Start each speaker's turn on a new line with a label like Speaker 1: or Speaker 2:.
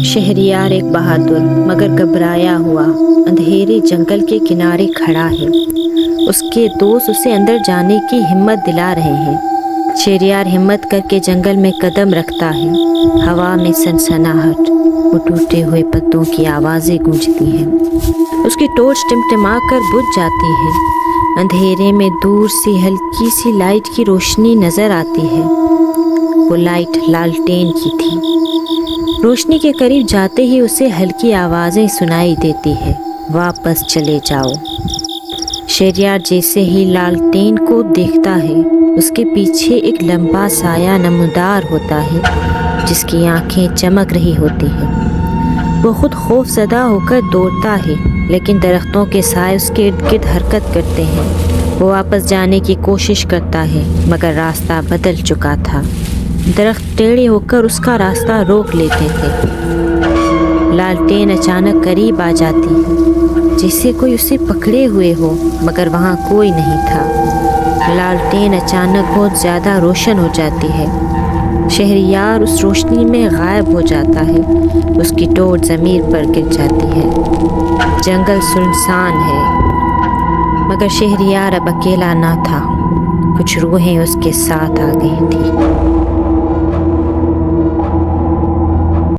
Speaker 1: شہریار ایک بہادر مگر گھبرایا ہوا اندھیرے جنگل کے کنارے کھڑا ہے۔ اس کے دوست اسے اندر جانے کی ہمت دلا رہے ہیں۔ شہریار ہمت کر کے جنگل میں قدم رکھتا ہے۔ ہوا میں سنسناہٹ، وہ ٹوٹے ہوئے پتوں کی آوازیں گونجتی ہیں۔ اس کی ٹارچ ٹمٹما کر بجھ جاتی ہے۔ اندھیرے میں دور سے ہلکی سی لائٹ کی روشنی نظر آتی ہے۔ وہ لائٹ لالٹین کی تھی۔ روشنی کے قریب جاتے ہی اسے ہلکی آوازیں سنائی دیتی ہے، واپس چلے جاؤ۔ شہریار جیسے ہی لالٹین کو دیکھتا ہے، اس کے پیچھے ایک لمبا سایہ نمودار ہوتا ہے جس کی آنکھیں چمک رہی ہوتی ہیں۔ وہ خود خوف زدہ ہو کر دوڑتا ہے، لیکن درختوں کے سائے اس کے ارد گرد حرکت کرتے ہیں۔ وہ واپس جانے کی کوشش کرتا ہے، مگر راستہ بدل چکا تھا۔ درخت ٹیڑھے ہو کر اس کا راستہ روک لیتے تھے۔ لالٹین اچانک قریب آ جاتی ہے، جیسے کوئی اسے پکڑے ہوئے ہو، مگر وہاں کوئی نہیں تھا۔ لالٹین اچانک بہت زیادہ روشن ہو جاتی ہے۔ شہریار اس روشنی میں غائب ہو جاتا ہے۔ اس کی ٹارچ زمین پر گر جاتی ہے۔ جنگل سنسان ہے، مگر شہریار اب اکیلا نہ تھا۔ کچھ روحیں اس کے ساتھ آ گئی تھی۔